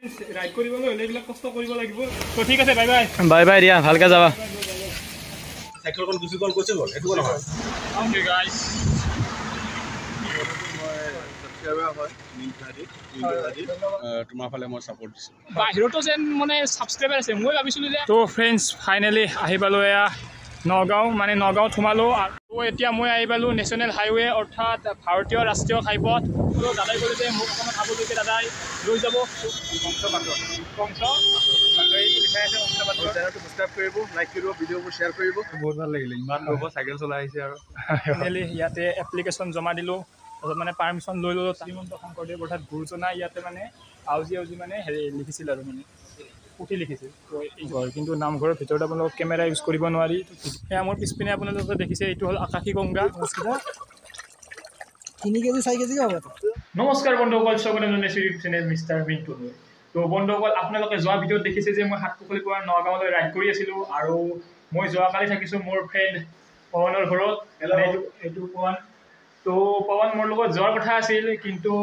Ride কৰিবলৈ হলে এইবিলাক কষ্ট কৰিব লাগিব তো ঠিক আছে বাই বাই বাই বাই দিয়া ভালকে যাবা সাইকেলখন গুছি গল এটো নহয় ওকে গাইস তোমাৰ ফালে মই সাপোৰ্ট দিছো বাহিৰতো যেন মানে সাবস্ক্ৰাইবাৰ আছে মই ভাবিছিলো যে তো ফ্ৰেন্ডছ ফাইনালি আহি পালো এয়া নগাঁও মানে নগাঁও থমালো আৰু এতিয়া মই আহি পালো নেশ্যনেল হাইৱে অৰ্থাৎ ভাৰতীয় ৰাষ্ট্ৰীয় ঘাইপথ তো দাদাই ক'লে যে মোক অকণমান আগলৈকে দাদাই লৈ যাব কংস সাবস্ক্ৰাইব কৰিব লাইক কৰিব ভিডিঅ'বোৰ শ্বেয়াৰ কৰিব বহুত ভাল লাগিলে ইমান লোক সাইকেল চলাই আহিছে আৰু ফাইনেলি ইয়াতে এপ্লিকেশ্যন জমা দিলোঁ তাৰপিছত মানে পাৰ্মিশ্যন লৈ ল'লোঁ শ্ৰীমন্ত শংকৰদেৱ অৰ্থাৎ গুৰুজনা ইয়াতে মানে আউজি মানে হেৰি লিখিছিল আৰু মানে পুথি লিখিছিল তো এই ঘৰ কিন্তু নামঘৰৰ ভিতৰত আপোনালোকক কেমেৰা ইউজ কৰিব নোৱাৰি সেয়া মোৰ পিছপিনে আপোনালোকে দেখিছে এইটো হ'ল আকাশী গংগা 3 কেজি 4 কেজি হ'ব নমস্কাৰ বন্ধুসকল স্বাগতম জনাইছোঁ ইউটিউব চেনেল Mr.mint তো বন্ধুসকল আপোনালোকে যোৱা ভিডিঅ'ত দেখিছে যে মই সাতপখলিৰ পৰা নগাঁৱলৈ ৰাইড কৰি আছিলোঁ আৰু মই যোৱাকালি থাকিছোঁ মোৰ ফ্ৰেণ্ড পৱনৰ ঘৰত এইটো পৱন তো পৱন মোৰ লগত যোৱাৰ কথা আছিল কিন্তু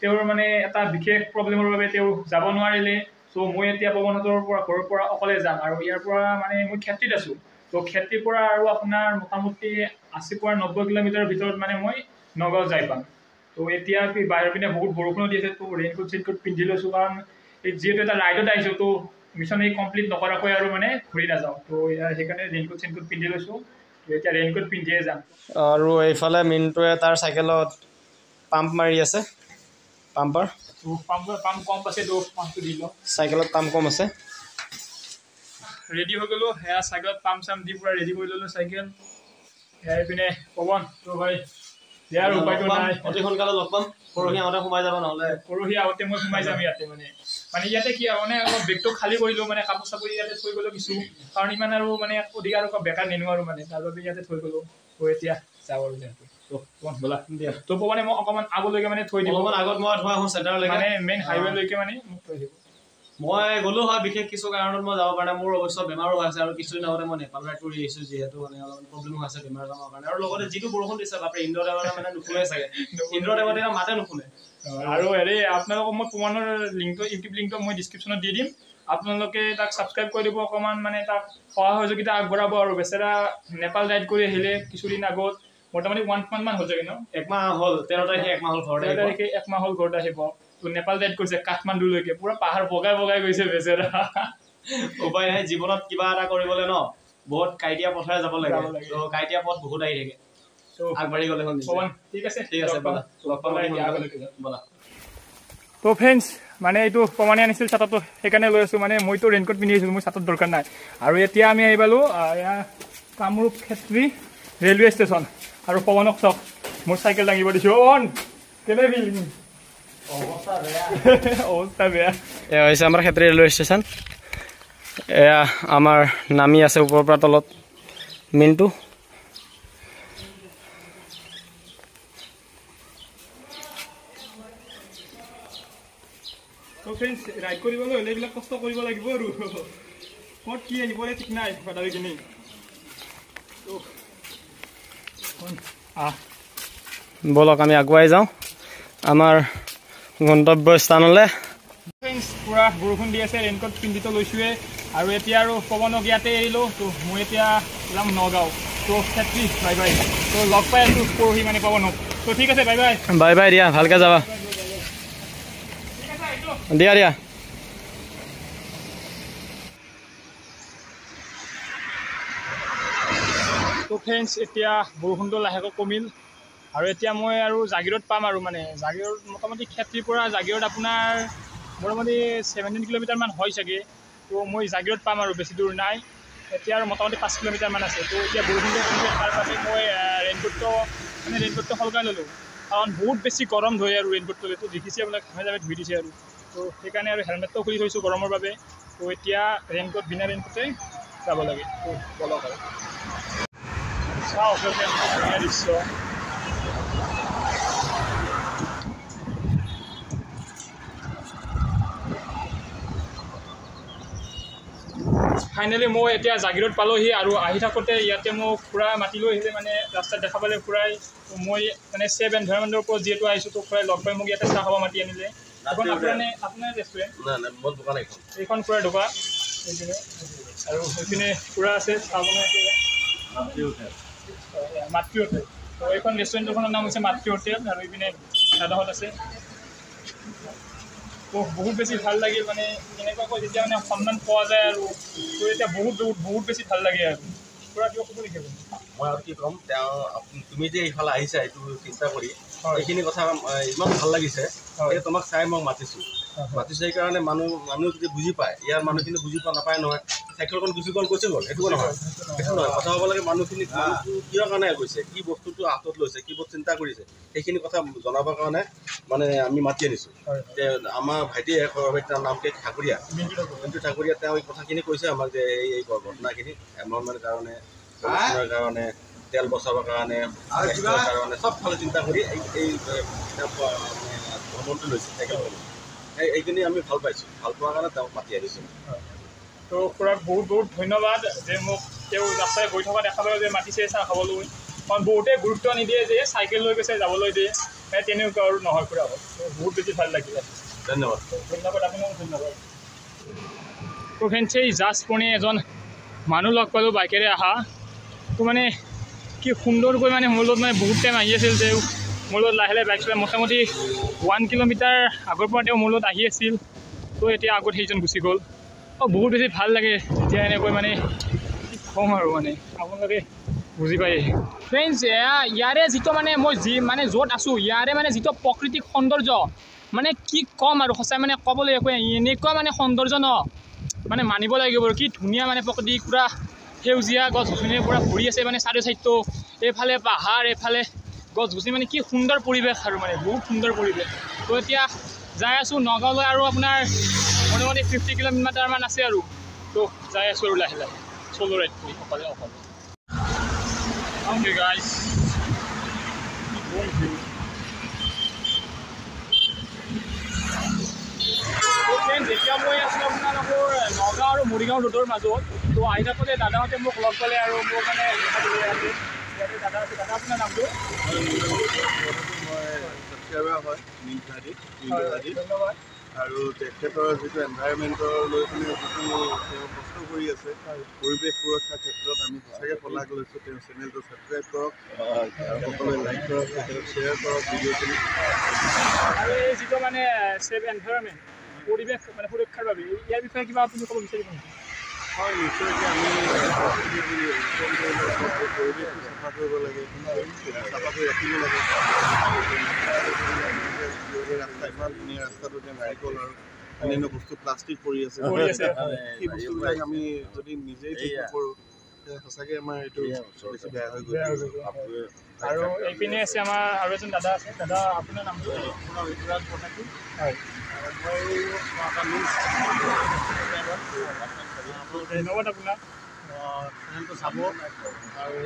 তেওঁৰ মানে এটা বিশেষ প্ৰব্লেমৰ বাবে তেওঁ যাব নোৱাৰিলে সো মই এতিয়া পৱনহঁতৰ পৰা ঘৰৰ পৰা অকলে যাম আৰু ইয়াৰ পৰা মানে মই খেতিত আছোঁ তো খেতিৰ পৰা আৰু আপোনাৰ মোটামুটি 80 পৰা 90 কিলোমিটাৰৰ ভিতৰত মানে মই নগাঁও যাই পাম তো এতিয়া বাহিৰৰ পিনে বহুত বৰষুণ দি আছে তো ৰেইনকোট পিন্ধি লৈছোঁ কাৰণ এই যিহেতু এটা ৰাইডত আহিছোঁ তো মিছন এই কমপ্লিট নকৰাকৈ আৰু মানে ঘূৰি নাযাওঁ তো সেইকাৰণে ৰেইনকোট পিন্ধি লৈছোঁ তো এতিয়া ৰেইনকোট পিন্ধিয়ে যাম আৰু এইফালে মিনটোৱে তাৰ সাইকেলত পাম্প মাৰি আছে পাম্পাৰ তো পাম্প কম আছে তো পাম্পটো দি লওঁ সাইকেলত পাম্প কম আছে ৰেডি হৈ গ'লো হেয়া সাইকেলত পাম্প চাম দি পুৰা ৰেডি কৰি ল'লোঁ চাইকেল হেয়াই পিনে পৱন তো ভাই ইয়াৰ উপায়টো নাই অতি সোনকালে লগ পাম পৰহি আগতে সোমাই যাব নহ'লে পৰহি আগতে মই সোমাই যাম ইয়াতে মানে ইয়াতে কি মানে অলপ বেগটো খালী কৰিলোঁ মানে কাপোৰ চাপোৰ ইয়াতে থৈ গ'লোঁ কিছু কাৰণ ইমান আৰু মানে অধিক আৰু বেকাৰ নিনো আৰু মানে তাৰ বাবে ইয়াতে থৈ গ'লোঁ তো এতিয়া যাওঁ আৰু যিহেতু তো ব'লা দিয়া তো পৱনে মোক অকণমান আগলৈকে মানে থৈ দিব অকণমান আগত মই থৈ আহোঁ চেণ্টাৰলৈকে মানে মেইন হাইৱেলৈকে মানে মোক থৈ দিব মই গ'লো হয় বিশেষ কিছু কাৰণত মই যাব পৰা নাই মোৰ অৱশ্য বেমাৰো হৈ আছে আৰু কিছুদিন আগতে মই নেপাল ৰাইড কৰি আহিছোঁ যিহেতু মানে অলপ প্ৰব্লেম হৈ আছে বেমাৰ কামৰ কাৰণে আৰু লগতে যিটো বৰষুণ দিছে বাপৰে ইন্দ্ৰদেৱতা মানে নুশুনে চাগে ইন্দ্ৰদেৱতা মাতে নুশুনে আৰু হেৰি আপোনালোকক মই পৱনৰ লিংকটো ইউটিউব লিংকটো মই ডিছক্ৰিপশ্যনত দি দিম আপোনালোকে তাক ছাবস্ক্ৰাইব কৰি দিব অকণমান মানে তাক সহায় সহযোগিতা আগবঢ়াব আৰু বেচেৰা নেপাল ৰাইড কৰি আহিলে কিছুদিন আগত মোটামুটি 1 month মান হৈ যায় ন 1 মাহ হ'ল 13 তাৰিখে 1 মাহ হ'ল ঘৰত 13 তাৰিখে 1 মাহ হ'ল ঘৰত আহিব তো নেপাল ৰাইড কৰিছে কাঠমাণ্ডুলৈকে পুৰা পাহাৰ বগাই গৈছে বেচেৰা উপায় নাই জীৱনত কিবা এটা কৰিবলৈ ন বহুত কাইটিয়া পথৰে যাব লাগে তো কাইটিয়া পথ বহুত আহি থাকে তো আগবাঢ়ি গ'লে হ'ল পৱন ঠিক আছে ব'লা লগ পাম ব'লা তো ফ্ৰেণ্ডছ মানে এইটো পৱনে আনিছিল ছাতাটো সেইকাৰণে লৈ আছোঁ মানে মইতো ৰেইনকোট পিন্ধি আহিছোঁ মোৰ ছাতাৰ দৰকাৰ নাই আৰু এতিয়া আমি আহি পালোঁ কামৰূপ ক্ষেত্ৰী ৰেলৱে ষ্টেচন আৰু পৱনক চাওক মোৰ চাইকেল দাঙিব দিছোঁ অন কেনে ফিলিং অৱস্থা বেয়া এয়া হৈছে আমাৰ ক্ষেত্ৰী ৰেলৱে ষ্টেচন এয়া আমাৰ নামি আছে ওপৰৰ পৰা তলত মিনটো তো ফ্ৰেণ্ডছ ৰাইড কৰিবলৈ হ'লে এইবিলাক কষ্ট কৰিব লাগিব আৰু ক'ত কি আহিবলৈ ঠিক নাই বাটাৰীখিনি বলক আমি আগুৱাই যাওঁ আমাৰ গন্তব্য স্থানলৈ ফ্ৰেণ্ডছ পুৰা বৰষুণ দি আছে ৰেইনকোট পিন্ধিটো লৈছোঁৱে আৰু এতিয়া আৰু পৱনক ইয়াতে এৰিলোঁ তো মই এতিয়া যাম নগাঁও তো ক্ষেত্ৰী বাই বাই তো লগ পাই আছোঁ পৰহি মানে পৱনক তো ঠিক আছে বাই বাই বাই বাই দিয়া ভালকৈ যাবা দিয়া তো ফ্ৰেণ্ডছ এতিয়া বৰষুণটো লাহেকৈ কমিল আৰু এতিয়া মই আৰু জাগিৰোড পাম আৰু মানে জাগিৰোড মোটামুটি ক্ষেত্ৰীৰ পৰা জাগিৰোড আপোনাৰ মোটামুটি 17 কিলোমিটাৰমান হয় চাগে তো মই জাগিৰোড পাম আৰু বেছি দূৰ নাই এতিয়া আৰু মোটামুটি 5 কিলোমিটাৰমান আছে তো এতিয়া বৰষুণটো কমিছে তাৰ বাবে মই ৰেইনকোটটো সলকাই ল'লোঁ কাৰণ বহুত বেছি গৰম ধৰে আৰু ৰেইনকোটটো এইটো দেখিছে আপোনাক ঘামে ধুই দিছে আৰু তো সেইকাৰণে আৰু হেলমেটটো খুলি থৈছোঁ গৰমৰ বাবে তো এতিয়া বিনা ৰেইনকোটে যাব লাগে তো বলক আৰু চাওঁ ধুনীয়া দৃশ্য ফাইনেলি মই এতিয়া জাগিৰোড পালোহি আৰু আহি থাকোঁতে ইয়াতে মোক খুৰা মাতি লৈ আহিলে মানে ৰাস্তাত দেখা পালে খুৰাই মই মানে 7 এনভাইৰনমেণ্টৰ ওপৰত যিহেতু আহিছোঁ তো খুৰাই লগ পাই মোক ইয়াতে চাহ খাব মাতি আনিলে এখন আপোনাৰ ৰেষ্টুৰেণ্ট না মোৰ দোকান এখন এইখন পুৰা দোকান এইপিনে আৰু সেইপিনে পুৰা আছে চাহ বনাই আছে মাতৃ হোটেল তো এইখন ৰেষ্টুৰেণ্টখনৰ নাম হৈছে মাতৃ হোটেল আৰু এইপিনে দাদাহঁত আছে তো বহুত বেছি ভাল লাগিল মানে এনেকুৱাকৈ যেতিয়া মানে সন্মান পোৱা যায় আৰু তো এতিয়া বহুত বেছি ভাল লাগে আৰু পুৰা কিয় ক'ব লাগিব মই আৰু কি ক'ম তুমি যে এইফালে আহিছা এইটো চিন্তা কৰি এইখিনি কথা ইমান ভাল লাগিছে তোমাক চাই মই মাতিছোঁ সেইকাৰণে মানুহ যদি বুজি পায় ইয়াৰ মানুহখিনি বুজি পোৱা নাপায় নহয় চাইকেলখন গুচি গ'ল সেইটো নহয় কথা হ'ব লাগে মানুহখিনি কিহৰ কাৰণে গৈছে কি বস্তুটো হাতত লৈছে কি বস্তু চিন্তা কৰিছে সেইখিনি কথা জনাবৰ কাৰণে মানে আমি মাতি আনিছোঁ আমাৰ ভাইটিয়ে তাৰ নামকে ঠাকুৰীয়া কিন্তু ঠাকুৰীয়া তেওঁ এই কথাখিনি কৈছে আমাক যে এই ঘটনাখিনি এমাউণ্টৰ কাৰণে কাৰণে তেল বচাবৰ কাৰণে চব ফালে চিন্তা কৰি এই ভ্ৰমণটো লৈছে চাইকেলখন এইখিনি আমি ভাল পাইছোঁ ভাল পোৱাৰ কাৰণে তেওঁক মাতি আহিছোঁ তো খুৰাক বহুত ধন্যবাদ যে মোক তেওঁ ৰাস্তাৰে গৈ থকা দেখা পালোঁ যে মাতিছে চাহ খাবলৈ কাৰণ বহুতে গুৰুত্ব নিদিয়ে যে চাইকেল লৈ গৈছে যাবলৈ দিয়ে তেনেকুৱা আৰু নহয় খুৰা বহুত বেছি ভাল লাগিলে ধন্যবাদ আপোনাক ধন্যবাদ তো ফ্ৰেণ্ডছ এই জাষ্ট পোনে এজন মানুহ লগ পালোঁ বাইকেৰে অহা তো মানে কি সুন্দৰকৈ মানে মোৰ লগত মানে বহুত টাইম আহি আছিল যে মোৰ লগত লাহে লাহে বাইক চলাই মোটামুটি 1 কিলোমিটাৰ আগৰ পৰা তেওঁ মোৰ লগত আহি আছিল তো এতিয়া আগত সেইজন গুচি গ'ল বহুত বেছি ভাল লাগে যেতিয়া এনেকৈ মানে কি ক'ম আৰু মানে আপোনালোকে বুজি পায় ফ্ৰেণ্ডছ ইয়াৰে যিটো মানে মই মানে য'ত আছোঁ ইয়াৰে মানে যিটো প্ৰাকৃতিক সৌন্দৰ্য মানে কি ক'ম আৰু সঁচাই মানে ক'বলৈ একো এনেকুৱা মানে সৌন্দৰ্য ন মানে মানিব লাগিব আৰু কি ধুনীয়া মানে প্ৰকৃতি পূৰা সেউজীয়া গছ গছনিৰে পূৰা ভৰি আছে মানে চাৰিও চাইডটো এইফালে পাহাৰ এইফালে গছ গছনি মানে কি সুন্দৰ পৰিৱেশ আৰু মানে বহুত সুন্দৰ পৰিৱেশ তো এতিয়া যাই আছোঁ নগাঁৱলৈ আৰু আপোনাৰ মোটামুটি 50 কিলোমিটাৰমান আছে আৰু তো যাই আছোঁ আৰু লাহে লাহে চলো ৰাইড কৰি অকলে Okay guys যেতিয়া মই আছিলোঁ আপোনালোকৰ নগাঁও আৰু মৰিগাঁও ৰোডৰ মাজত তো আহি থাকোঁতে দাদাহঁতে মোক লগ পালে আৰু মোক মানে ইয়াতে দাদা আছে দাদা আপোনাৰ নামটো ধন্যবাদ আৰু তেখেতৰ যিটো এনভাইৰমেণ্টৰ লৈ পিনে যিটো তেওঁ কষ্ট কৰি আছে পৰিৱেশ সুৰক্ষাৰ ক্ষেত্ৰত আমি সঁচাকৈ শলাগ লৈছোঁ তেওঁ চেনেলটো ছাবস্ক্ৰাইব কৰক সকলোৱে লাইক কৰক শ্বেয়াৰ কৰক ভিডিঅ'খিনি আৰু এই যিটো মানে ছেভ এনভাইৰমেণ্ট পৰিৱেশ মানে সুৰক্ষাৰ বাবে ইয়াৰ বিষয়ে কিবা আপুনি ক'ব বিচাৰিব নেকি হয় নিশ্চয়কৈ আমি পৰিৱেশটো চাফা কৰিব লাগে চাফা কৰি ৰাখিব লাগে ৰাস্তা ইমান ধুনীয়া ৰাস্তাটো এতিয়া নাৰিকল আৰু অন্যান্য বস্তু প্লাষ্টিক পৰি আছে সেই বস্তুবিলাক আমি যদি নিজেই ঠিক নকৰোঁ সঁচাকৈ আমাৰ এইটো বেছি বেয়া হৈ গৈ আৰু এইপিনে আছে আমাৰ আৰু এজন দাদা আছে দাদা আপোনাৰ নামটো হয় ধন্যবাদ আপোনাক চেনেলটো চাব আৰু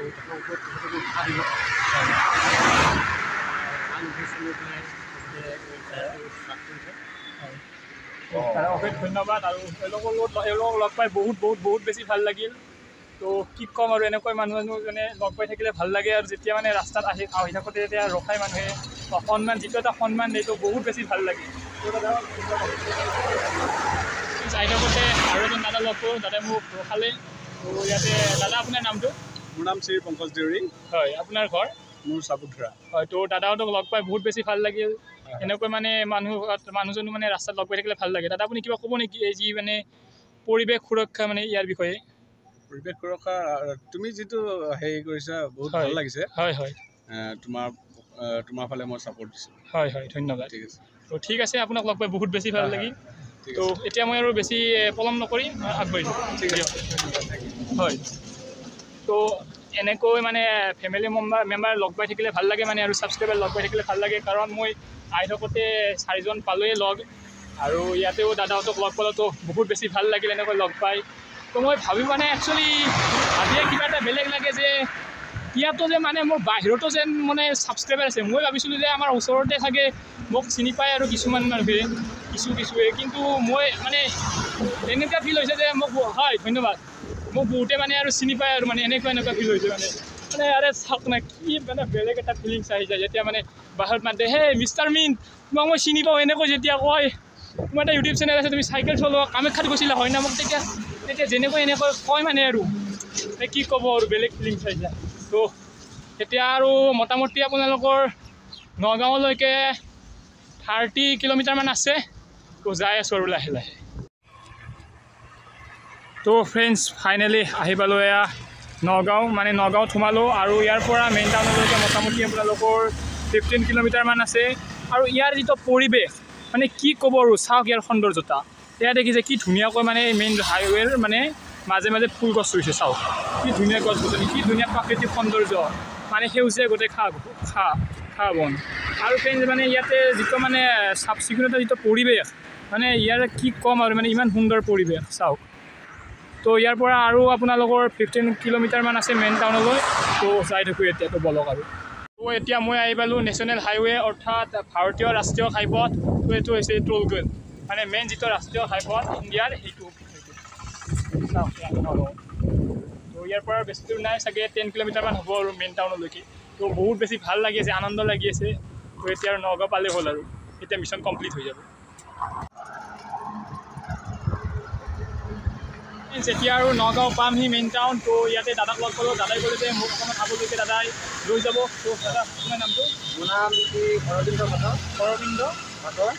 অশেষ ধন্যবাদ আৰু এওঁলোকক লগ পাই বহুত বেছি ভাল লাগিল তো কি ক'ম আৰু এনেকৈ মানুহ মানে লগ পাই থাকিলে ভাল লাগে আৰু যেতিয়া মানে ৰাস্তাত আহি থাকোঁতে তেতিয়া ৰখাই মানুহে সন্মান যিটো এটা সন্মান দিয়ে তো বহুত বেছি ভাল লাগে যাই থাকোঁতে আৰু এজন দাদা লগ কৰোঁ দাদাই মোক ৰখালে তো ইয়াতে দাদা আপোনাৰ নামটো মোৰ নাম শ্ৰী পংকজ দেউৰী হয় আপোনাৰ ঘৰ মোৰ চাপুধৰা হয় তো দাদাহঁতক লগ পাই বহুত বেছি ভাল লাগিল এনেকৈ মানে মানুহজনো মানে ৰাস্তাত লগ পাই থাকিলে ভাল লাগে দাদা আপুনি কিবা ক'ব নেকি এই যি মানে পৰিৱেশ সুৰক্ষা মানে ইয়াৰ বিষয়ে পৰিৱেশ সুৰক্ষা তুমি যিটো হেৰি কৰিছা বহুত ভাল লাগিছে হয় হয় তোমাৰ ফালে মই ছাপোৰ্ট দিছোঁ হয় হয় ধন্যবাদ ঠিক আছে তো ঠিক আছে আপোনাক লগ পাই বহুত বেছি ভাল লাগিল তো এতিয়া মই আৰু বেছি পলম নকৰি আগবাঢ়িছোঁ ঠিক আছে হয় তো এনেকৈ মানে ফেমিলি মেম্বাৰ লগ পাই থাকিলে ভাল লাগে মানে আৰু ছাবস্ক্ৰাইবাৰ লগ পাই থাকিলে ভাল লাগে কাৰণ মই আহি থাকোঁতে 4জন পালোঁৱেই লগ আৰু ইয়াতেও দাদাহঁতক লগ পালোঁ তো বহুত বেছি ভাল লাগিল এনেকৈ লগ পাই তো মই ভাবিব মানে একচুৱেলি ভাবিয়ে কিবা এটা বেলেগ লাগে যে ইয়াতো যে মানে মোৰ বাহিৰতো যেন মানে ছাবস্ক্ৰাইবাৰ আছে মই ভাবিছিলোঁ যে আমাৰ ওচৰতে থাকে মোক চিনি পায় আৰু কিছুমান মানুহে কিছুৱে কিন্তু মই মানে এনেকুৱা ফিল হৈছে যে মোক হয় ধন্যবাদ মোক বহুতে মানে আৰু চিনি পায় আৰু মানে এনেকুৱা ফিল হৈছে মানে আৰে চাওক না কি মানে বেলেগ এটা ফিলিংছ আহি যায় যেতিয়া মানে বাহিৰত মাতে হে মিষ্টাৰ মিণ্ট তোমাক মই চিনি পাওঁ এনেকৈ যেতিয়া কয় তোমাৰ এটা ইউটিউব চেনেল আছে তুমি চাইকেল চলোৱা কামাখ্যাত গৈছিলা হয় না মোক তেতিয়া যেনেকৈ এনেকৈ কয় মানে আৰু কি ক'ব আৰু বেলেগ ফিলিংছ হৈ যায় তো এতিয়া আৰু মোটামুটি আপোনালোকৰ নগাঁৱলৈকে 30 কিলোমিটাৰমান আছে তো যাই আছোঁ আৰু লাহে লাহে তো ফ্ৰেণ্ডছ ফাইনেলি আহি পালোঁ এয়া নগাঁও মানে নগাঁৱত সোমালোঁ আৰু ইয়াৰ পৰা মেইন টাউনলৈকে মোটামুটি আপোনালোকৰ 15 কিলোমিটাৰমান আছে আৰু ইয়াৰ যিটো পৰিৱেশ মানে কি ক'ব আৰু চাওক ইয়াৰ সৌন্দৰ্যতা এয়া দেখিছে কি ধুনীয়াকৈ মানে মেইন হাইৱেৰ মানে মাজে মাজে ফুল গছ ৰুইছে চাওক কি ধুনীয়া গছ গছনি কি ধুনীয়া প্ৰাকৃতিক সৌন্দৰ্য মানে সেউজীয়া গোটেই ঘাঁহ বন আৰু ফ্ৰেণ্ডছ মানে ইয়াতে যিটো মানে চাফ চিকুণতা যিটো পৰিৱেশ মানে ইয়াৰ কি ক'ম আৰু মানে ইমান সুন্দৰ পৰিৱেশ চাওক তো ইয়াৰ পৰা আৰু আপোনালোকৰ 15 কিলোমিটাৰমান আছে মেইন টাউনলৈ তো যাই থাকোঁ এতিয়াতো বলক আৰু তো এতিয়া মই আহি পালোঁ নেশ্যনেল হাইৱে অৰ্থাৎ ভাৰতীয় ৰাষ্ট্ৰীয় ঘাইপথ তো এইটো হৈছে টোল গেট মানে মেইন যিটো ৰাষ্ট্ৰীয় ঘাইপথ ইণ্ডিয়াৰ সেইটো চাওক তো ইয়াৰ পৰা বেছি দূৰ নাই চাগে 10 কিলোমিটাৰমান হ'ব আৰু মেইন টাউনলৈকে তো বহুত বেছি ভাল লাগি আছে আনন্দ লাগি আছে তো এতিয়া আৰু নগাঁও পালে হ'ল আৰু এতিয়া মিছন কমপ্লিট হৈ যাব যেতিয়া আৰু নগাঁও পামহি মেইন টাউন তো ইয়াতে দাদাক লগ পালোঁ দাদাই ক'লে যে মোক অকণমান আগলৈকে দাদাই লৈ যাব তো দাদা আপোনাৰ নামটো মোৰ নাম অৰবিন্দ পাটোৱাৰ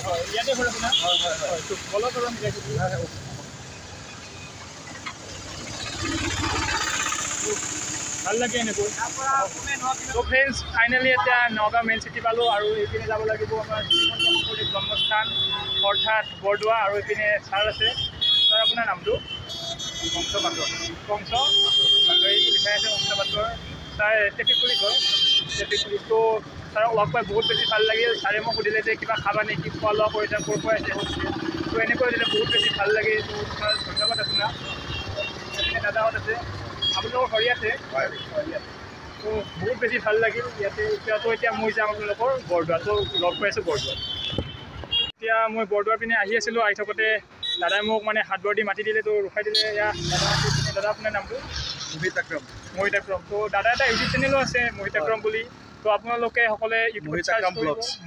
হয় ইয়াতে হ'ল আপোনাৰ হয় তো বলক আৰু ভাল লাগে এনেকৈ তো ফ্ৰেণ্ডছ ফাইনেলি এতিয়া নগাঁও মেইন চিটি পালোঁ আৰু এইপিনে যাব লাগিব আমাৰ শ্ৰীমন্ত শংকৰদেৱ জন্মস্থান অৰ্থাৎ বৰদোৱা আৰু এইপিনে ছাৰ আছে ছাৰ আপোনাৰ নামটো কংস পাটোৱাৰ এইটো লিখাই আছে কংস পাটোৱাৰ ছাৰ ট্ৰেফিক পুলিচ হয় ট্ৰেফিক পুলিচ তো ছাৰক লগ পাই বহুত বেছি ভাল লাগিল ছাৰে মোক সুধিলে যে কিবা খাবা নেকি খোৱা লোৱা কৰিছা ক'ৰ পৰা আছে তো এনেকৈ দিলে বহুত বেছি ভাল লাগে তো তোমাৰ ধন্যবাদ আপোনাক দাদাহঁত আছে আপোনালোকৰ ঘৰ আছে তো বহুত বেছি ভাল লাগিল ইয়াতে এতিয়াতো এতিয়া মই যাম আপোনালোকৰ বৰদোৱাটো লগ পাই আছোঁ বৰদোৱাত এতিয়া মই বৰদোৱাৰ পিনে আহি আছিলোঁ আহি থাকোঁতে দাদাই মোক মানে হাত ভৰি দি মাতি দিলে তো ৰখাই দিলে এয়া দাদা আপোনাৰ নামটো মহিতাক্ৰম তো দাদা এটা ইউটিউব চেনেলো আছে মহিতাক্ৰম বুলি তো আপোনালোকে সকলোৱে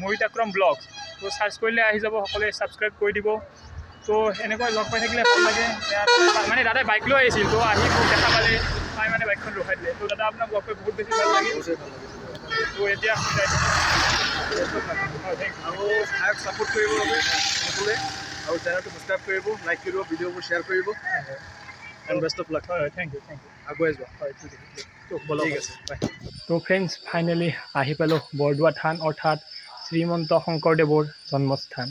মহিতাক্ৰম ব্লগ তো চাৰ্চ কৰিলে আহি যাব সকলোৱে ছাবস্ক্ৰাইব কৰি দিব তো এনেকৈ লগ পাই থাকিলে ভাল লাগে মানে দাদাই বাইক লৈ আহিছিল তো আহি মোক দেখা পালে পাই মানে বাইকখন ৰখাই দিলে তো দাদা আপোনাক লগ পাই বহুত বেছি ভাল লাগিল তো এতিয়া আৰু চাওক ছাপোৰ্ট কৰিব সকলোৱে আৰু চেনেলটো ছাবস্ক্ৰাইব কৰিব লাইক কৰিব ভিডিঅ'বোৰ শ্বেয়াৰ কৰিব এণ্ড বেষ্ট অফ লাক হয় থেংক ইউ আগুৱাই যোৱা হয় ঠিক আছে বাই তো ফ্ৰেণ্ডছ ফাইনেলি আহি পালোঁ বৰদোৱা থান অৰ্থাৎ শ্ৰীমন্ত শংকৰদেৱৰ জন্মস্থান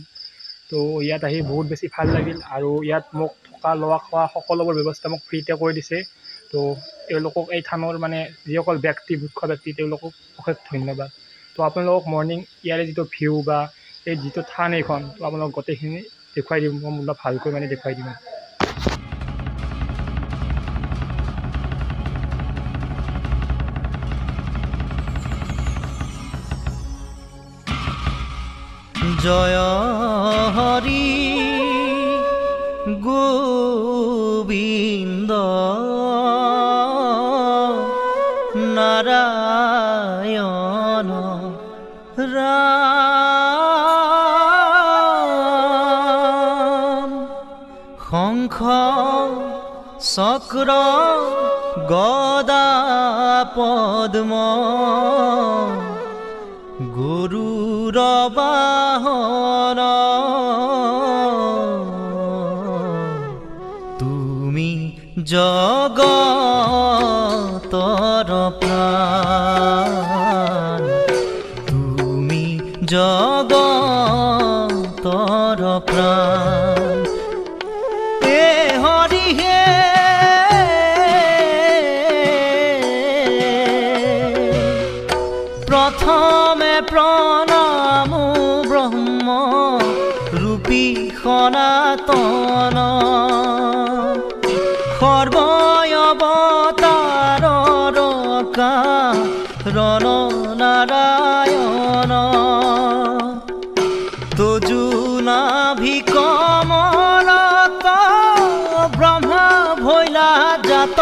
তো ইয়াত আহি বহুত বেছি ভাল লাগিল আৰু ইয়াত মোক থকা লোৱা খোৱা সকলোবোৰ ব্যৱস্থা মোক ফ্ৰীতে কৰি দিছে তো তেওঁলোকক এই থানৰ মানে যিসকল ব্যক্তি মুখ্য ব্যক্তি তেওঁলোকক অশেষ ধন্যবাদ তো আপোনালোকক মৰ্ণিং ইয়াৰে যিটো ভিউ বা এই যিটো থান এইখন তো আপোনালোক গোটেইখিনি দেখুৱাই দিম মই অলপ ভালকৈ মানে দেখুৱাই দিম জয় হৰি গোবিন্দ নাৰায়ণ ৰাম শংখ চক্ৰ গদা পদ্ম গৰুৰ বাহন তুমি জগতৰ প্ৰাণ তুমি জগতৰ প্ৰাণ এ হৰি হে প্ৰথমে প্ৰণাম ব্ৰহ্ম ৰূপী সনাতন সৰ্বয়ৱতাৰৰ কাৰণ নাৰায়ণ তোজু নাভি কমলত ব্ৰহ্মা ভৈলা জাত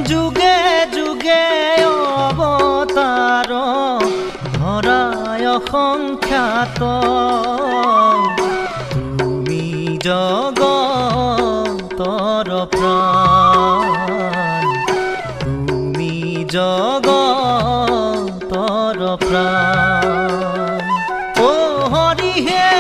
যুগে যুগে অৱতাৰ ধৰা জগতৰ প্ৰাণ তুমি জগতৰ প্ৰাণ ও হৰি হে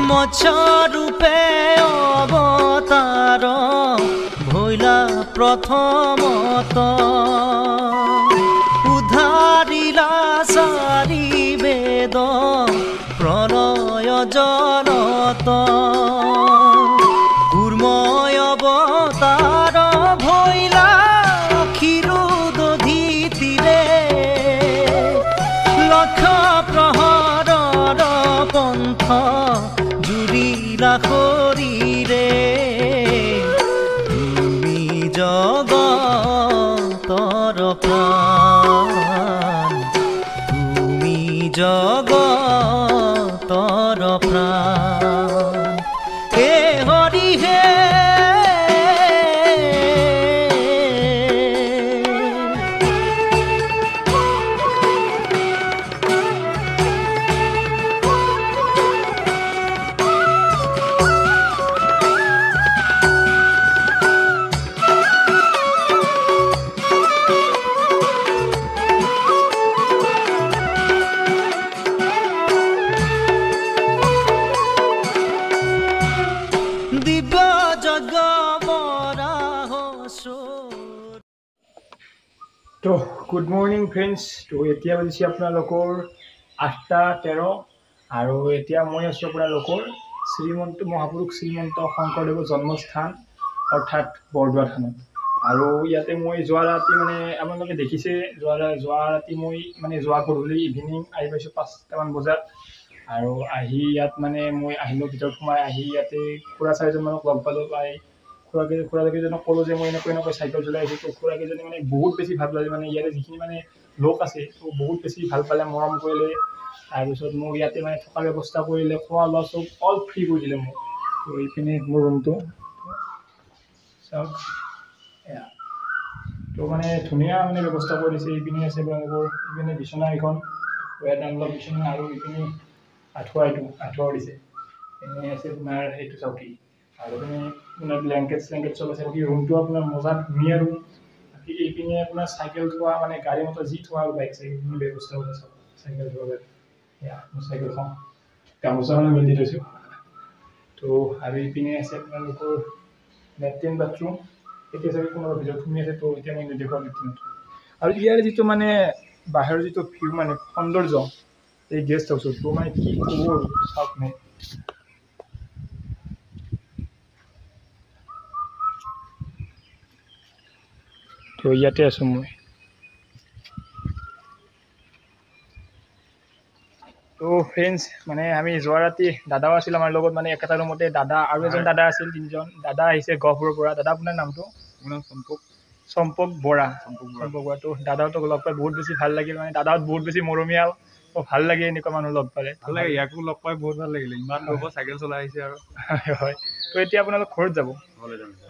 মৎস্যৰূপে অৱতাৰ ভৈলা প্ৰথমত উদ্ধাৰিলা চাৰি বেদ প্ৰলয় জলত কুৰ্ময় অৱতাৰ ভৈলা ক্ষীৰোদধিতিৰে লক্ষ প্ৰহৰৰ পন্থ জুৰিলা শৰীৰে তুমি জগতৰ প্ৰাণ তুমি জগতৰ প্ৰাণ হে হৰি হে তো গুড মৰ্ণিং ফ্ৰেণ্ডছ। তো এতিয়া বুজিছে আপোনালোকৰ 8:13 আৰু এতিয়া মই আছোঁ আপোনালোকৰ মহাপুৰুষ শ্ৰীমন্ত শংকৰদেৱৰ জন্মস্থান অৰ্থাৎ বৰদোৱা থানত। আৰু ইয়াতে মই যোৱা ৰাতি মানে আপোনালোকে দেখিছে যোৱা ৰাতি মই মানে যোৱা গধূলি ইভিনিং আহি পাইছোঁ 5টামান বজাত। আৰু আহি ইয়াত মানে মই আহিলোঁ, ভিতৰত সোমাই আহি ইয়াতে খুৰা 4জনমানক লগ পালোঁ। পাই খুৰাকেইজনক ক'লোঁ যে মই এনেকৈ চাইকেল চলাই আহিছোঁ। তো খুৰাকেইজনে মানে বহুত বেছি ভাল পালে, মানে ইয়াতে যিখিনি মানে লোক আছে তো বহুত বেছি ভাল পালে, মৰম কৰিলে। তাৰপিছত মোক ইয়াতে মানে থকাৰ ব্যৱস্থা কৰিলে, খোৱা লোৱা চব অল ফ্ৰী কৰি দিলে মোক। তো এইপিনে মোৰ ৰুমটো চাওক, এয়া তো মানে ধুনীয়া মানে ব্যৱস্থা কৰি দিছে। এইপিনে আছে আপোনালোকৰ, ইপিনে বিচনা এখন, ইয়াত অলপ বিচনা, আৰু ইপিনে আঁঠুৱা দিছে। এনে আছে আপোনাৰ সেইটো চকী, আৰু আপোনাৰ ব্লেংকেট চব আছে। বাকী ৰুমটো আপোনাৰ মজা ধুনীয়া ৰুম। বাকী এইপিনে আপোনাৰ চাইকেল থোৱা, মানে গাড়ী মটৰ যি থোৱা আৰু বাইক চাইকেল ব্যৱস্থা কৰি চাওক। চাইকেল থোৱা বাবে এয়া মোৰ চাইকেলখন গামোচাখনো মেলি থৈছোঁ। তো আৰু ইপিনে আছে আপোনালোকৰ লেট্ৰিন বাথৰুম। এতিয়া চাগে কোনোবা ভিতৰত সোমাই আছে, তো এতিয়া মই নেদেখুৱাম লেট্ৰিনত। আৰু ইয়াৰ যিটো মানে বাহিৰৰ যিটো ভিউ, মানে সৌন্দৰ্য এই গেষ্ট হাউচত, তো মানে কি ক'ব চাওক নে। তো ইয়াতে আছোঁ মই। তো ফ্ৰেণ্ডছ, মানে আমি যোৱা ৰাতি দাদাও আছিল আমাৰ লগত, মানে একেটা ৰুমতে দাদা আৰু এজন দাদা আছিল, 3জন দাদা আহিছে গহপুৰৰ পৰা। দাদা আপোনাৰ নামটো? মোৰ নাম চম্পক বৰা। তো দাদাহঁতক লগ পাই বহুত বেছি ভাল লাগিল, মানে দাদাহঁত বহুত বেছি মৰমীয়াল। তো ভাল লাগে এনেকুৱা মানুহ লগ পালে, ভাল লাগে। ইয়াকো লগ পাই বহুত ভাল লাগিলে, ইমান দূৰৰ পৰা চাইকেল চলাই আহিছে আৰু হয়। তো এতিয়া আপোনালোক ঘৰত যাব?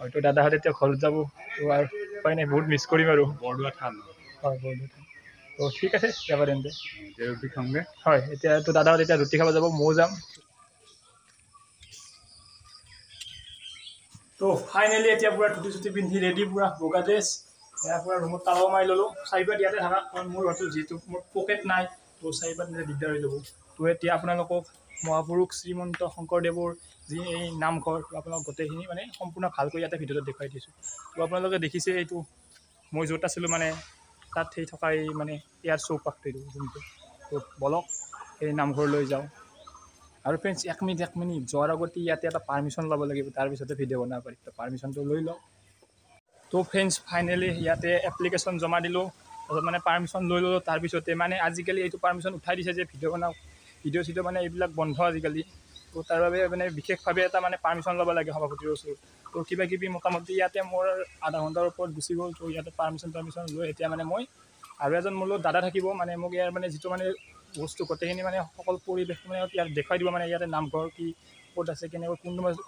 হয়তো দাদাহঁত এতিয়া ঘৰত যাব। তো আৰু উপায় নাই, বহুত মিছ কৰিম আৰু বৰদোৱা থান। হয়, বৰদোৱা থান। তো ঠিক আছে, যাবা তেন্তে। ৰুটি খামগৈ। হয়, এতিয়াতো দাদাহঁত এতিয়া ৰুটি খাব যাব, ময়ো যাম। তো ফাইনেলি এতিয়া পূৰা ধুতি চুটি পিন্ধি ৰেডি, পূৰা বগা ড্ৰেছ, এয়া পূৰা ৰুমত তালাও মাৰি ল'লোঁ। চাৰিপাত ইয়াতে থাকা, কাৰণ মোৰ হয়তো যিহেতু মোৰ পকেট নাই, তো চাৰিপাত নিলে দিগদাৰ হৈ যাব। তো এতিয়া আপোনালোকক মহাপুৰুষ শ্ৰীমন্ত শংকৰদেৱৰ যি এই নামঘৰ, আপোনালোক গোটেইখিনি মানে সম্পূৰ্ণ ভালকৈ ইয়াতে ভিতৰত দেখুৱাই দিছোঁ। তো আপোনালোকে দেখিছে এইটো মই য'ত আছিলোঁ, মানে তাত সেই থকা এই মানে ইয়াৰ চৌপাশটো এইটো ৰুমটো। তো বলক এই নামঘৰলৈ যাওঁ। আৰু ফ্ৰেণ্ডছ, এক মিনিট যোৱাৰ আগতে ইয়াতে এটা পাৰ্মিশ্যন ল'ব লাগিব, তাৰপিছতে ভিডিঅ' বনাব পাৰি। তো পাৰ্মিশ্যনটো লৈ লওঁ। তো ফ্ৰেণ্ডছ, ফাইনেলি ইয়াতে এপ্লিকেশ্যন জমা দিলোঁ, তাৰপিছত মানে পাৰ্মিশ্যন লৈ ল'লোঁ। তাৰপিছতে মানে আজিকালি এইটো পাৰ্মিশ্যন উঠাই দিছে যে ভিডিঅ' বনাওঁ, ভিডিঅ' মানে এইবিলাক বন্ধ আজিকালি। তো তাৰ বাবে মানে বিশেষভাৱে এটা মানে পাৰ্মিশ্যন ল'ব লাগে সভাপতিৰ ওচৰত। তো কিবা কিবি মোটামুটি ইয়াতে মোৰ আধা ঘণ্টাৰ ওপৰত গুচি গ'ল। তো ইয়াতে পাৰ্মিশ্যন লৈ এতিয়া মানে মই আৰু এজন মোৰ লগত দাদা থাকিব, মানে মোক ইয়াৰ মানে যিটো মানে বস্তু গোটেইখিনি মানে সকলো পৰিৱেশ মানে ইয়াত দেখুৱাই দিব, মানে ইয়াতে নামঘৰ কি, ক'ত আছে, কেনেকৈ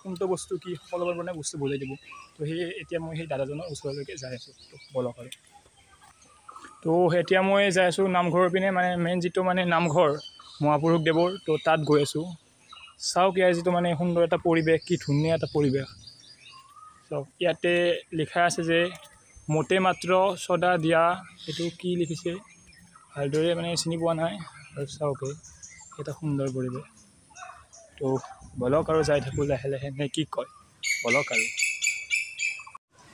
কোনটো বস্তু কি, সকলোবোৰ মানে বস্তু বুজাই দিব। তো এতিয়া মই সেই দাদাজনৰ ওচৰলৈকে যাই আছোঁ। তো বলক আৰু। তো এতিয়া মই যাই আছোঁ নামঘৰৰ পিনে, মানে মেইন যিটো মানে নামঘৰ, মহাপুৰুষদেৱৰ। তো তাত গৈ আছোঁ। চাওক ইয়াৰ যিটো মানে সুন্দৰ এটা পৰিৱেশ, কি ধুনীয়া এটা পৰিৱেশ। চাওক ইয়াতে লিখা আছে যে মোতে মাত্ৰ চদা দিয়া, এইটো কি লিখিছে ভালদৰে মানে চিনি পোৱা নাই। আৰু চাওক এটা সুন্দৰ পৰিৱেশ। তো বলক আৰু যাই থাকোঁ লাহে লাহে, নে কি কয়, বলক আৰু।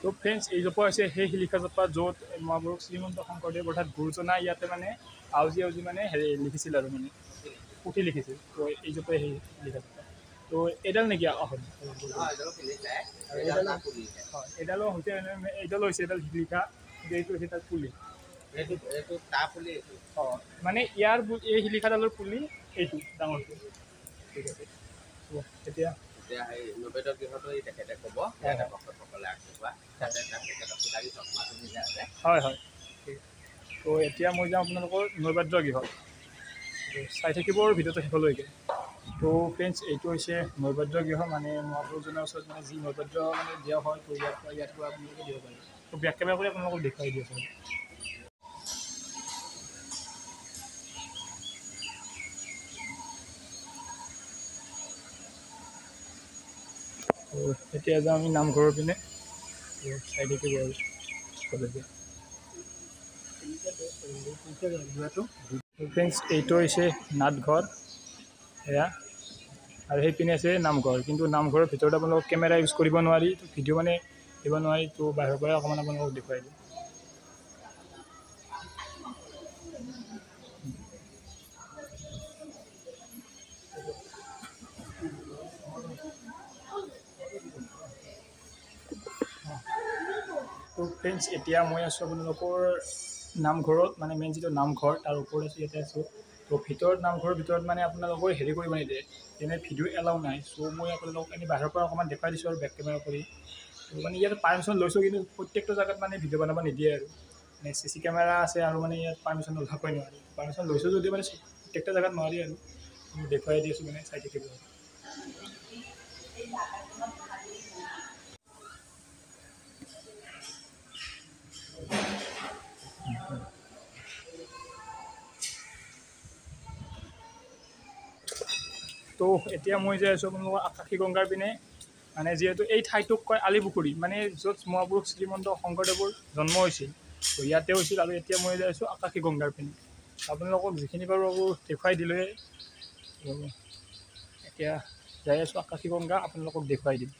তো ফ্ৰেণ্ডছ, এইজোপা হৈছে সেই শিলিখাজোপা য'ত মহাপুৰুষ শ্ৰীমন্ত শংকৰদেৱ অৰ্থাৎ গুৰুজনা ইয়াতে মানে আউজি মানে হেৰি লিখিছিল আৰু মানে পুথি লিখিছিল। তো এইজোপাই সেই শিলিখাজোপা। তো এডাল নেকি হয়, এডালো হৈছে এইডালো হৈছে এডাল শিলিখা, কিন্তু এইটো হৈছে তাৰ পুলি। অঁ, মানে ইয়াৰ এই শিলিখাডালৰ পুলি এইটো ডাঙৰটো। ঠিক আছে, এতিয়া হয় হয়। তো এতিয়া মই যাওঁ আপোনালোকৰ নৈবাদ্য গৃহত, চাই থাকিবৰ ভিডিঅ'টো শেষলৈকে। তো ফ্ৰেণ্ডছ, এইটো হৈছে নৈবাদ্য গৃহ, মানে মহাপুৰুষজনৰ ওচৰত মানে যি নৈবাদ্য মানে দিয়া হয়, তো ইয়াত পৰা আপোনালোকে দিব পাৰে। তো বেক কেমেৰা কৰি আপোনালোকক দেখুৱাই দি আছোঁ। তো এতিয়া যাওঁ আমি নামঘৰৰ পিনে, চাই থাকিব আৰু কলেজীয়া। ফ্ৰেণ্ডছ, এইটো হৈছে নাটঘৰ এয়া, আৰু সেইপিনে আছে নামঘৰ। কিন্তু নামঘৰৰ ভিতৰত আপোনালোকক কেমেৰা ইউজ কৰিব নোৱাৰি, তো ভিডিঅ' মানে দিব নোৱাৰি। তো বাহিৰৰ পৰাই অকণমান আপোনালোকক দেখুৱাই দিওঁ। তো ফ্ৰেণ্ডছ, এতিয়া মই আছোঁ আপোনালোকৰ নামঘৰত, মানে মেইন যিটো নামঘৰ তাৰ ওপৰত আছোঁ, ইয়াতে আছোঁ। তো ভিতৰত নামঘৰৰ ভিতৰত মানে আপোনালোকৰ হেৰি কৰিব নিদিয়ে, এনে ভিডিঅ' এলাউ নাই। চ' মই আপোনালোকক এনেই বাহিৰৰ পৰা অকণমান দেখুৱাই দিছোঁ আৰু বেক কেমেৰা কৰি। তো মানে ইয়াত পাৰ্মিশ্যন লৈছোঁ, কিন্তু প্ৰত্যেকটো জেগাত মানে ভিডিঅ' বনাব নিদিয়ে আৰু। মানে CC কেমেৰা আছে আৰু মানে ইয়াত পাৰ্মিশ্যন নোলোৱাকৈ নোৱাৰি। পাৰ্মিশ্যন লৈছোঁ যদিও মানে প্ৰত্যেকটো জেগাত নোৱাৰি আৰু। দেখুৱাই দি আছোঁ, মানে চাই থাকিব। তো এতিয়া মই যাই আছোঁ আপোনালোকৰ আকাশী গংগাৰ পিনে, মানে যিহেতু এই ঠাইটোক কয় আলিপুখুৰী, মানে য'ত মহাপুৰুষ শ্ৰীমন্ত শংকৰদেৱৰ জন্ম হৈছিল। তো ইয়াতে হৈছিল। আৰু এতিয়া মই যাই আছোঁ আকাশী গংগাৰ পিনে। আপোনালোকক যিখিনি পাৰোঁ আকৌ দেখুৱাই দিলোৱে। এতিয়া যাই আছোঁ আকাশী গংগা, আপোনালোকক দেখুৱাই দিম।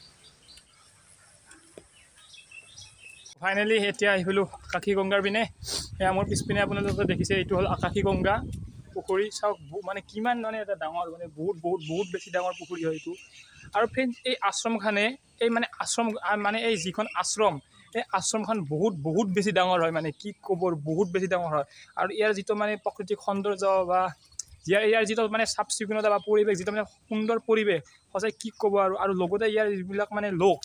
ফাইনেলি এতিয়া আহিলোঁ আকাশী গংগাৰ পিনে। সেয়া মোৰ পিছপিনে আপোনালোকে দেখিছে, এইটো হ'ল আকাশী গংগা পুখুৰী। চাওক মানে কিমান মানে এটা ডাঙৰ, মানে বহুত বেছি ডাঙৰ পুখুৰী হয় এইটো। আৰু ফ্ৰেণ্ডছ, এই আশ্ৰমখনে মানে এই যিখন আশ্ৰম, এই আশ্ৰমখন বহুত বেছি ডাঙৰ হয়, মানে কি ক'ব, বহুত বেছি ডাঙৰ হয়। আৰু ইয়াৰ যিটো মানে প্ৰাকৃতিক সৌন্দৰ্য বা ইয়াৰ যিটো মানে চাফ চিকুণতা বা পৰিৱেশ, যিটো মানে সুন্দৰ পৰিৱেশ, সঁচাই কি ক'ব। আৰু লগতে ইয়াৰ যিবিলাক মানে লোক,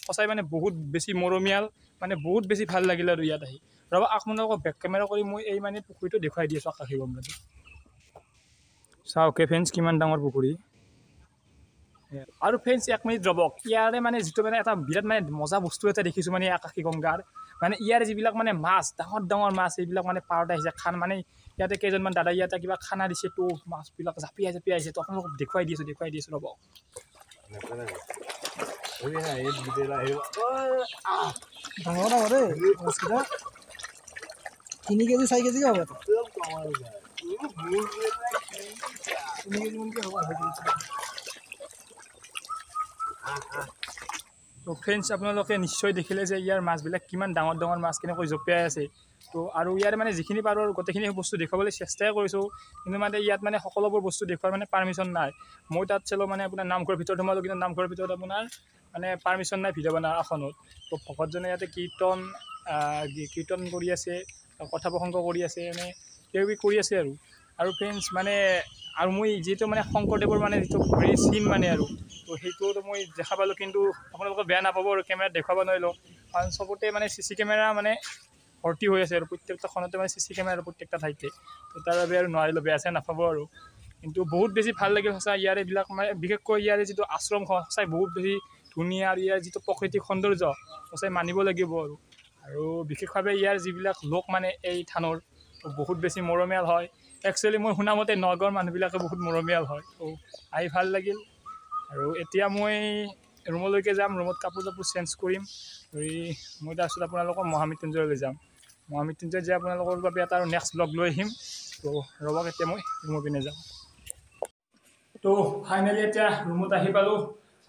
সঁচাই মানে বহুত বেছি মৰমীয়াল, মানে বহুত বেছি ভাল লাগিল আৰু ইয়াত আহি। ৰ'বা, আপোনালোকক বেক কেমেৰা কৰি মই এই মানে পুখুৰীটো দেখুৱাই দি আছোঁ, আকাশী গংগাটো। চাওক ফ্ৰেণ্ডছ, কিমান ডাঙৰ পুখুৰী। আৰু ফ্ৰেণ্ডছ, 1 মিনিট ৰ'বক, ইয়াৰে মানে যিটো মানে এটা বিৰাট মানে মজা বস্তু এটা দেখিছোঁ মানে আকাশী গংগাৰ, মানে ইয়াৰ যিবিলাক মানে মাছ, ডাঙৰ মাছ, এইবিলাক মানে পাৰত আহিছে মানে ইয়াতে কেইজনমান দাদাই ইয়াতে কিবা খানা দিছে। তো মাছবিলাক জাপিয়াই আহিছে। তো আপোনালোকক দেখুৱাই দিছোঁ ৰ'বক। ডাঙৰ দেই মাছকেইটা, 3 কেজি 4 কেজি হ'ব। 3 কেজি মানকৈ হ'ব। তো ফ্ৰেণ্ডছ, আপোনালোকে নিশ্চয় দেখিলে যে ইয়াৰ মাছবিলাক কিমান ডাঙৰ মাছ কেনেকৈ জঁপিয়াই আছে। তো আৰু ইয়াৰ মানে যিখিনি পাৰোঁ আৰু গোটেইখিনি বস্তু দেখুৱাবলৈ চেষ্টাই কৰিছোঁ, কিন্তু মানে ইয়াত মানে সকলোবোৰ বস্তু দেখুৱাৰ মানে পাৰ্মিশ্যন নাই। মই তাত চালোঁ মানে আপোনাৰ নামঘৰৰ ভিতৰত সোমালোঁ, কিন্তু নামঘৰৰ ভিতৰত আপোনাৰ মানে পাৰ্মিশ্যন নাই ভিডিঅ' বনোৱাৰ আসনত। তো ভকতজনে ইয়াতে কীৰ্তন কৰি আছে, কথা প্ৰসংগ কৰি আছে, মানে কিবা কৰি আছে আৰু ফ্ৰেণ্ডছ মানে, আৰু মই যিটো মানে শংকৰদেৱৰ মানে যিটো ভৰিৰ চিন মানে আৰু, তো সেইটোতো মই দেখা পালোঁ। কিন্তু আপোনালোকে বেয়া নাপাব আৰু কেমেৰাত দেখুৱাব নোৱাৰিলোঁ, কাৰণ চবতে মানে CC কেমেৰা মানে ভৰ্তি হৈ আছে আৰু প্ৰত্যেকটা খনতে মানে CC কেমেৰা আৰু প্ৰত্যেকটা ঠাইতে। তো তাৰ বাবে আৰু নোৱাৰিলোঁ, বেয়া চেয়া নাপাব আৰু। কিন্তু বহুত বেছি ভাল লাগিল সঁচাই ইয়াৰ এইবিলাক, মানে বিশেষকৈ ইয়াৰে যিটো আশ্ৰমখন সঁচাই বহুত বেছি ধুনীয়া। আৰু ইয়াৰ যিটো প্ৰাকৃতিক সৌন্দৰ্য সঁচাই মানিব লাগিব আৰু বিশেষভাৱে ইয়াৰ যিবিলাক লোক মানে এই থানৰ বহুত বেছি মৰমীয়াল হয়। একচুৱেলি মই শুনামতে নগাঁৱৰ মানুহবিলাকে বহুত মৰমীয়াল হয়। তো আহি ভাল লাগিল। আৰু এতিয়া মই ৰুমলৈকে যাম, ৰুমত কাপোৰ চাপোৰ চেঞ্জ কৰিম, কৰি মই তাৰপিছত আপোনালোকৰ মহামৃত্যুঞ্জয়লৈ যাম। মহামৃত্যুঞ্জয়ত যাই আপোনালোকৰ বাবে এটা আৰু নেক্সট ব্লগ লৈ আহিম। তো ৰ'বক, এতিয়া মই ৰুমৰ পিনে যাম। তো ফাইনেলি এতিয়া ৰুমত আহি পালোঁ।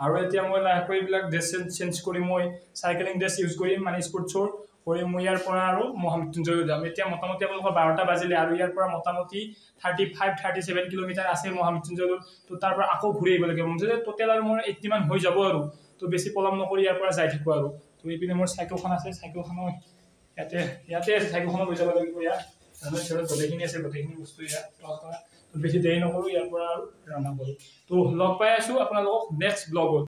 আৰু এতিয়া মই লাহেকৈ এইবিলাক ড্ৰেছ চেঞ্জ কৰি মই চাইকেলিং ড্ৰেছ ইউজ কৰিম, মানে স্পৰ্টছৰ কৰি মই ইয়াৰ পৰা আৰু মহামৃত্যুঞ্জয়লৈ যাম। এতিয়া মোটামুটি আপোনালোকৰ 12টা বাজিলে, আৰু ইয়াৰ পৰা মোটামুটি 35-37 কিলোমিটাৰ আছে মহামৃত্যুঞ্জয়লৈ। তো তাৰ পৰা আকৌ ঘূৰি আহিব লাগিব। মুঠতে টোটেল আৰু মোৰ 80 মান হৈ যাব আৰু। তো বেছি পলম নকৰি ইয়াৰ পৰা যাই থাকোঁ আৰু। তো এইপিনে মোৰ চাইকেলখন আছে, চাইকেলখনো ইয়াতে আছে, চাইকেলখনো লৈ যাব লাগিব। ইয়াত গোটেইখিনি আছে, গোটেইখিনি বস্তু ইয়াত বেছি দেৰি নকৰোঁ, ইয়াৰ পৰা আৰু ৰাওনা কৰোঁ। তো লগ পাই আছোঁ আপোনালোকক নেক্সট ব্লগত।